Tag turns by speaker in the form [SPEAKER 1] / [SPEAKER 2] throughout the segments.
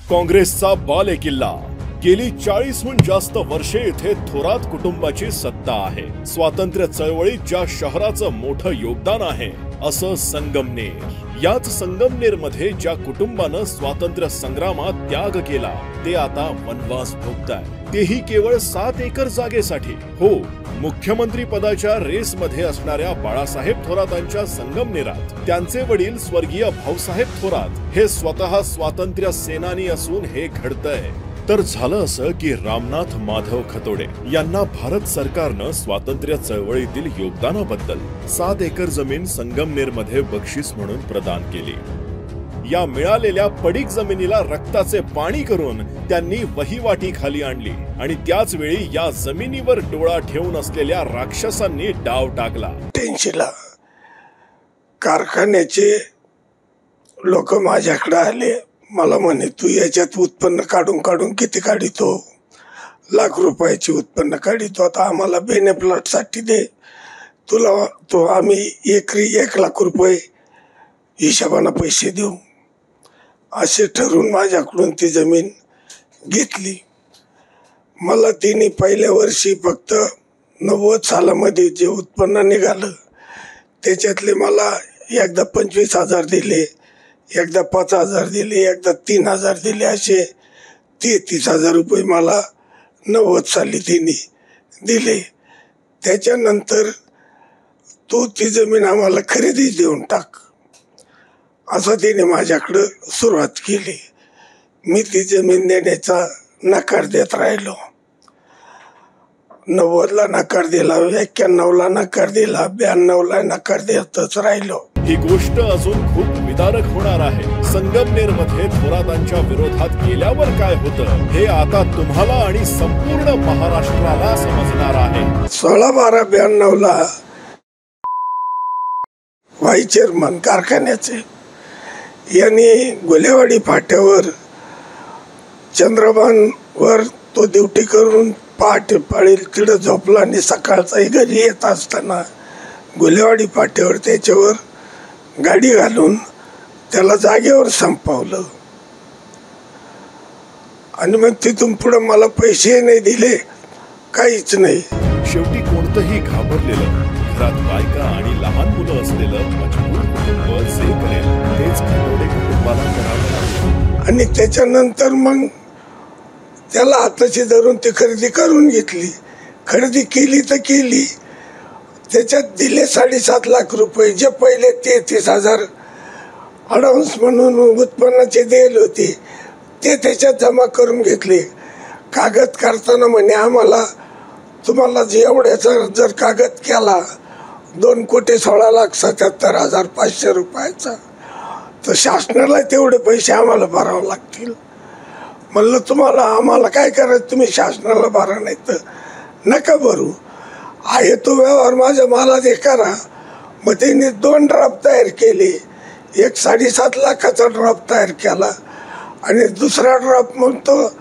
[SPEAKER 1] काँग्रेसचा बालेकिल्ला गेली 40हून जास्त वर्षे इथे थोरात कुटुंबाची सत्ता आहे। स्वातंत्र्य चळवळीत ज्या शहराचं मोठं योगदान आहे असं संगमनेर। याच संगमनेर मध्ये ज्या कुटुंबानं स्वातंत्र्य संग्रामात त्याग केला ते आता वनवास भोगताय, तेही केवळ 7 एकर जागेसाठी। हो, मुख्यमंत्री पदाच्या रेस मध्ये असणाऱ्या बाळासाहेब थोरातांच्या संगमनेरात त्यांचे वडील स्वर्गीय भाऊसाहेब थोरात हे स्वतः स्वातंत्र्य सेनानी असून हे घडतंय। तर झालं असं की रामनाथ माधव खतोडे यांना भारत सरकारनं स्वातंत्र्य चळवळीतील योगदानाबद्दल 7 एकर जमीन संगमनेर मध्ये बक्षीस म्हणून प्रदान केली। या मिळालेल्या पडीक जमिनीला रक्ताचे पाणी करून त्यांनी वहिवाटी खाली आणली आणि त्याच वेळी या जमिनीवर डोळा ठेवून असलेल्या राक्षसांनी डाव टाकला।
[SPEAKER 2] 83ला कारखान्याचे लोक माझ्याकडे आले, मला म्हणे तू याच्यात उत्पन्न काढून काढून किती काढितो, लाख रुपयाची उत्पन्न काढितो, आता आम्हाला बेनेप्लॉट साठी दे, तुला तो आम्ही एकरी 1 लाख रुपये हिशोबाने पैसे देऊ। असे ठरवून माझ्याकडून ती जमीन घेतली। मला तिने पहिल्या वर्षी फक्त 90 सालामध्ये जे उत्पन्न निघालं त्याच्यातले मला एकदा 25,000 दिले, एकदा 5,000 दिले, एकदा 3,000 दिले, असे 33,000 रुपये मला 90 साली तिने दिले। त्याच्यानंतर तू ती जमीन आम्हाला खरेदी देऊन टाक असं तिने माझ्याकडं सुरुवात केली। मी ती जमीन देण्याचा नकार देत राहिलो। 90ला नकार दिला, 91ला नकार दिला, 92ला नकार देतच राहिलो।
[SPEAKER 1] ही गोष्ट अजून खूप विदारक होणार आहे। संगमनेर मध्ये थोरातांच्या विरोधात केल्यावर काय होतं हे आता तुम्हाला आणि संपूर्ण महाराष्ट्राला समजणार आहे।
[SPEAKER 2] 16/12/92ला व्हाईस चेअरमन कारखान्याचे यांनी गोलेवाडी फाट्यावर चंद्रभानवर तो ड्युटी करून पहाटे पाळील तिथं झोपला आणि सकाळचाही घरी येत असताना गोलेवाडी फाट्यावर त्याच्यावर गाडी घालून त्याला जागेवर संपवलं आणि मग तिथून पुढे मला पैसे नाही दिले, काहीच नाही।
[SPEAKER 1] शेवटी कोणतंही घाबरलेलं, घरात बायका आणि लहान मुलं असलेलं मजबूर कुटुंब जे करेल तेच खतोडे कुटुंबाला करावं लागलं।
[SPEAKER 2] आणि त्याच्यानंतर मग त्याला हाताशी धरून ती खरेदी करून घेतली। खरेदी केली तर केली, त्याच्यात दिले 7.5 लाख रुपये। जे पहिले 33,000 अडव्हान्स म्हणून उत्पन्नाचे दिले होते ते त्याच्यात जमा करून घेतले। कागद करताना म्हणे आम्हाला तुम्हाला एवढ्याचा जर कागद केला 2,16,77,500 रुपयाचा तर शासनाला तेवढे पैसे आम्हाला भरावे लागतील। म्हणलं तुम्हाला आम्हाला काय करायचं, तुम्ही शासनाला भरा, नाही तर नका भरू, आहे तो व्यवहार माझ्या मला ते करा। मग त्यांनी 2 ड्राफ्ट तयार केले, एक 7.5 लाखाचा ड्राफ्ट तयार केला आणि दुसरा ड्राफ्ट मग तो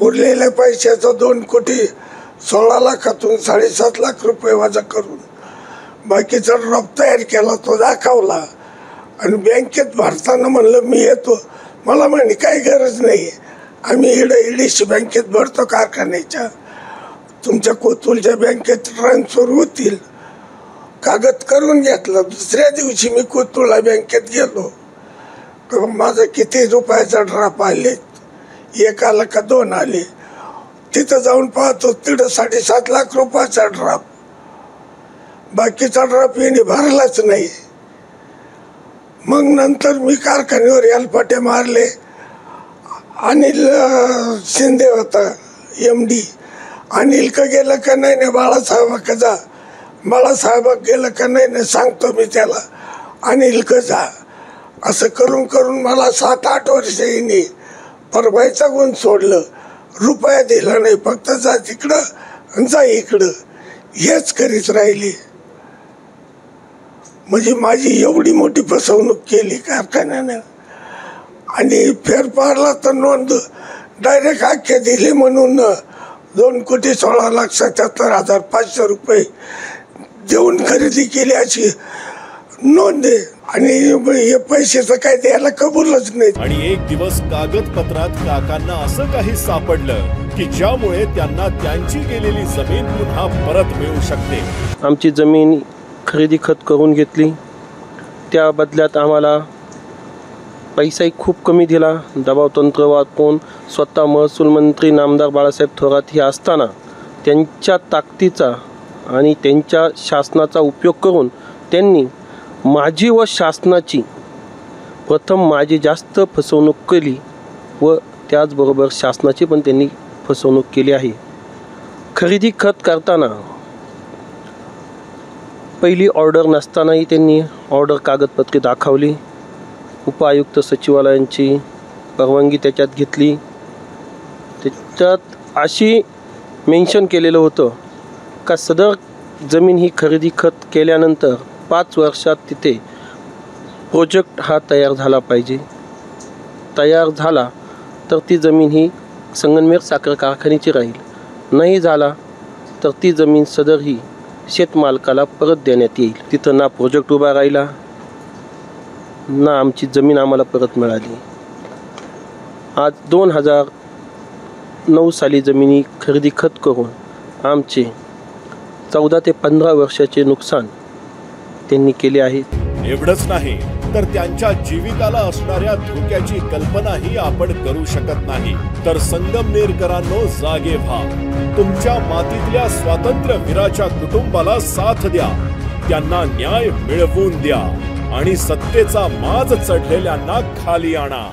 [SPEAKER 2] उरलेल्या पैशाचा 2,16 लाखातून 7.5 लाख रुपये वजा करून बाकीचा ड्राफ्ट तयार केला, तो दाखवला आणि बँकेत भरताना म्हणलं मी येतो। मला म्हणे काही गरज नाही, आम्ही ईडीसी बँकेत भरतो कारखान्याच्या, तुमच्या कोतुलच्या बँकेत ट्रान्सफर होतील। कागद करून घेतला। दुसऱ्या दिवशी मी कोतुलला बँकेत गेलो, माझा किती रुपयाचा ड्राफ्ट आले, 1 आला का 2 आले। तिथं जाऊन पाहतो तिथं 7.5 लाख रुपयाचा ड्राफ्ट, बाकीचा ड्राफ्ट याने भरलाच नाही। मग नंतर मी कारखान्यावर यालपाटे मारले। अनिल शिंदे होता MD, अनिल का गेलं का नाही, बाळासाहेब का जा, बाळासाहेब गेलं का नाही, सांगतो मी त्याला अनिल का जा। असं करून करून मला 7-8 वर्ष येणे परवायचा गुण सोडलं, रुपया दिला नाही, फक्त जा तिकडं जा इकडं हेच करीत राहिली। म्हणजे माझी एवढी मोठी फसवणूक केली कारखान्याने। आणि फेरफारला तर नोंद डायरेक्ट आख्या दिले म्हणून 2,16,77,500 रुपये देऊन खरेदी केली अशी नोंद आहे। आणि हे पैशाचं काय द्यायला कबूलच नाही.
[SPEAKER 1] आणि एक दिवस कागदपत्रात काकांना असं काही सापडलं की ज्यामुळे त्यांना त्यांची गेलेली जमीन पुन्हा परत मिळू शकते.
[SPEAKER 3] आमची जमीन खरेदी खत करून घेतली. त्या बदल्यात आम्हाला पैसाही खूप कमी दिला. दबाव तंत्र वापरून स्वतः महसूल मंत्री नामदार बाळासाहेब थोरात हे असताना त्यांच्या ताकदीचा आणि त्यांच्या शासनाचा उपयोग करून त्यांनी माझी व शासनाची माझी जास्त फसवणूक केली व त्याचबरोबर शासनाची पण त्यांनी फसवणूक केली आहे. खरेदी खत करताना पहिली ऑर्डर नसतानाही त्यांनी ऑर्डर कागदपत्रे दाखवली. उपआयुक्त सचिवालयांची परवानगी त्याच्यात घेतली. त्याच्यात अशी मेन्शन केलेलं होतं का सदर जमीन ही खरेदी खत केल्यानंतर 5 वर्षात तिथे प्रोजेक्ट हा तयार झाला पाहिजे. तयार झाला तर ती जमीन ही संगमनेर साखर कारखान्याची राहील. नाही झाला तर ती जमीन सदर ही शेतमालकाला परत देण्यात येईल. तिथं ना प्रोजेक्ट उभा राहिला ना आमची जमीन आम्हाला परत मिळाली. आज 2009 साली जमिनी खरेदी खत करून आमचे 14 ते 15 वर्षाचे नुकसान त्यांनी केले आहे.
[SPEAKER 1] एवढंच नाही तर त्यांच्या जीविताला असणाऱ्या धोक्याची कल्पनाही आपण करू शकत नाही. तर संगमनेरकरांनो, जागे व्हा. तुमच्या मातीतल्या स्वातंत्र्यवीराच्या कुटुंबाला साथ द्या. त्यांना न्याय मिळवून द्या आणि सत्तेचा माज चढलेल्यांना खाली आणा.